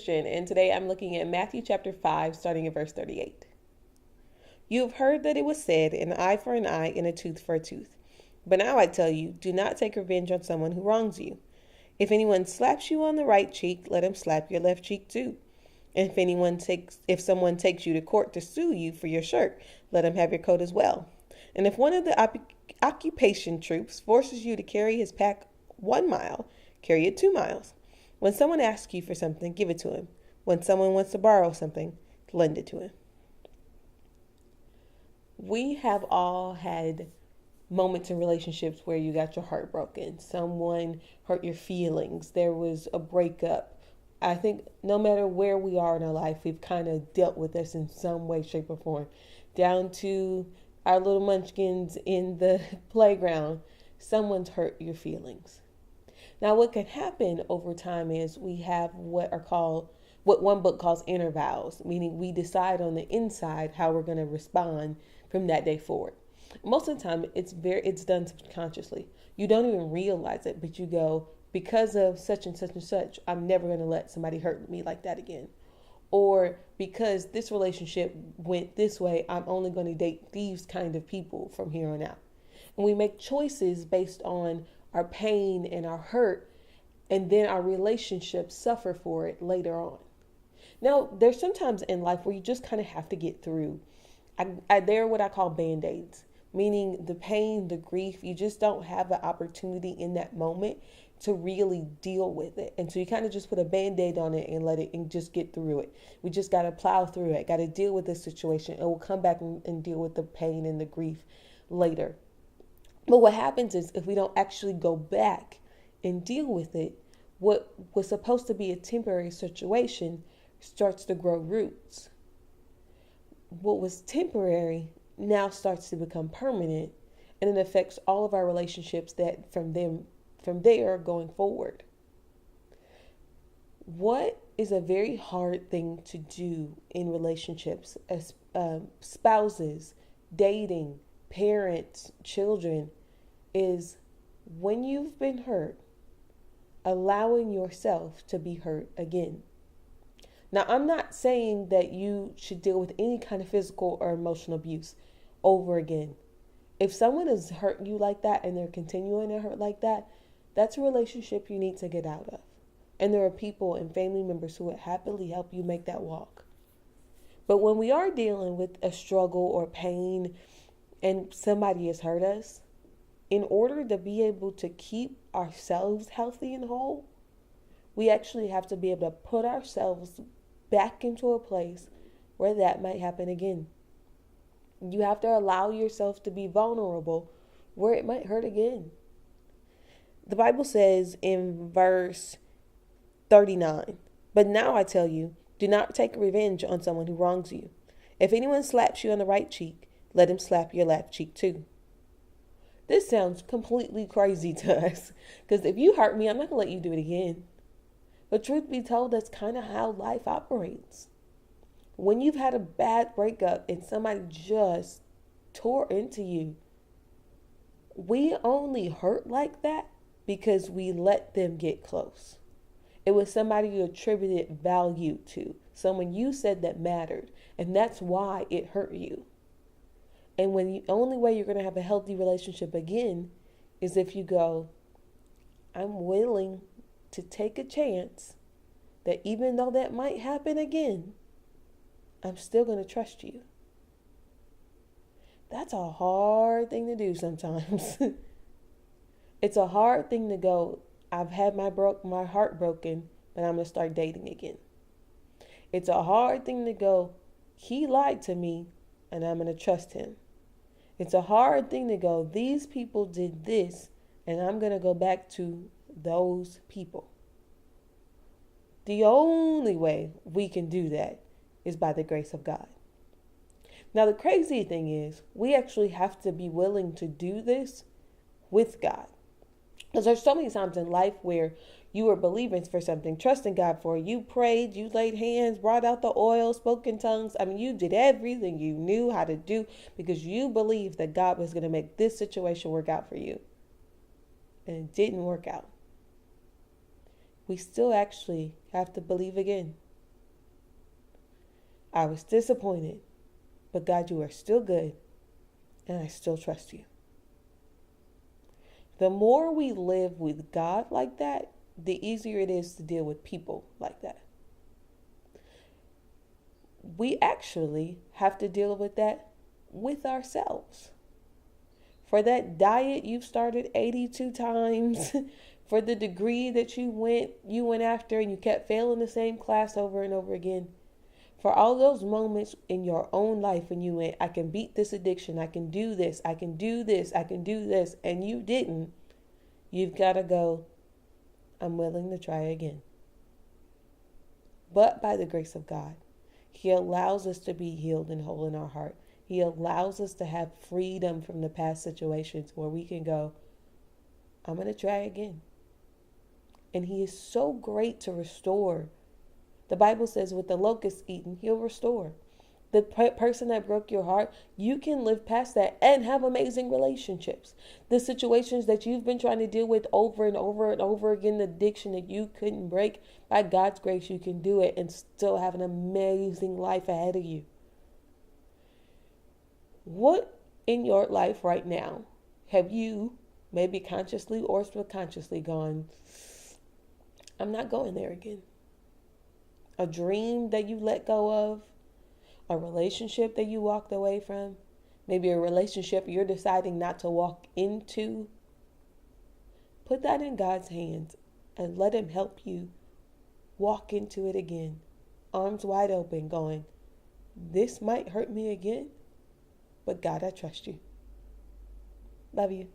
Christian, and today I'm looking at Matthew chapter 5, starting at verse 38. You have heard that it was said, an eye for an eye and a tooth for a tooth. But now I tell you, do not take revenge on someone who wrongs you. If anyone slaps you on the right cheek, let him slap your left cheek too. And if someone takes you to court to sue you for your shirt, let him have your coat as well. And if one of the occupation troops forces you to carry his pack 1 mile, carry it 2 miles. When someone asks you for something, give it to him. When someone wants to borrow something, lend it to him. We have all had moments in relationships where you got your heart broken. Someone hurt your feelings. There was a breakup. I think no matter where we are in our life, we've kind of dealt with this in some way, shape, or form. Down to our little munchkins in the playground. Someone's hurt your feelings. Now, what can happen over time is we have what one book calls inner vows, meaning we decide on the inside how we're going to respond from that day forward. Most of the time, it's done subconsciously. You don't even realize it, but you go, because of such and such and such, I'm never going to let somebody hurt me like that again. Or because this relationship went this way, I'm only going to date these kind of people from here on out. And we make choices based on our pain and our hurt, and then our relationships suffer for it later on. Now, there's sometimes in life where you just kind of have to get through. They're what I call band-aids, meaning the pain, the grief, you just don't have the opportunity in that moment to really deal with it. And so you kind of just put a band-aid on it and let it and just get through it. We just got to plow through it, got to deal with this situation, and we'll come back and deal with the pain and the grief later. But what happens is if we don't actually go back and deal with it, what was supposed to be a temporary situation starts to grow roots. What was temporary now starts to become permanent, and it affects all of our relationships that from there going forward. What is a very hard thing to do in relationships as spouses, dating, parents, children, is when you've been hurt, allowing yourself to be hurt again. Now, I'm not saying that you should deal with any kind of physical or emotional abuse over again. If someone has hurt you like that and they're continuing to hurt like that, that's a relationship you need to get out of. And there are people and family members who would happily help you make that walk. But when we are dealing with a struggle or pain and somebody has hurt us, in order to be able to keep ourselves healthy and whole, we actually have to be able to put ourselves back into a place where that might happen again. You have to allow yourself to be vulnerable where it might hurt again. The Bible says in verse 39, but now I tell you, do not take revenge on someone who wrongs you. If anyone slaps you on the right cheek, let him slap your left cheek too. This sounds completely crazy to us, because if you hurt me, I'm not going to let you do it again. But truth be told, that's kind of how life operates. When you've had a bad breakup and somebody just tore into you, we only hurt like that because we let them get close. It was somebody you attributed value to, someone you said that mattered, and that's why it hurt you. And the only way you're going to have a healthy relationship again is if you go, I'm willing to take a chance that even though that might happen again, I'm still going to trust you. That's a hard thing to do sometimes. It's a hard thing to go, I've had my heart broken, but I'm going to start dating again. It's a hard thing to go, he lied to me, and I'm going to trust him. It's a hard thing to go, these people did this, and I'm going to go back to those people. The only way we can do that is by the grace of God. Now, the crazy thing is, we actually have to be willing to do this with God. Because there's so many times in life where you were believing for something, trusting God for it. You prayed, you laid hands, brought out the oil, spoke in tongues. I mean, you did everything you knew how to do because you believed that God was going to make this situation work out for you. And it didn't work out. We still actually have to believe again. I was disappointed, but God, you are still good, and I still trust you. The more we live with God like that, the easier it is to deal with people like that. We actually have to deal with that with ourselves. For that diet you've started 82 times, for the degree that you went after and you kept failing the same class over and over again. For all those moments in your own life when you went, I can beat this addiction, I can do this, I can do this, I can do this, and you didn't, you've got to go, I'm willing to try again. But by the grace of God, He allows us to be healed and whole in our heart. He allows us to have freedom from the past situations where we can go, I'm going to try again. And He is so great to restore. The Bible says with the locust eaten, He'll restore. The person that broke your heart, you can live past that and have amazing relationships. The situations that you've been trying to deal with over and over and over again, the addiction that you couldn't break, by God's grace, you can do it and still have an amazing life ahead of you. What in your life right now have you, maybe consciously or subconsciously, gone, I'm not going there again? A dream that you let go of, a relationship that you walked away from, maybe a relationship you're deciding not to walk into. Put that in God's hands and let Him help you walk into it again, arms wide open, going, this might hurt me again, but God, I trust you. Love you.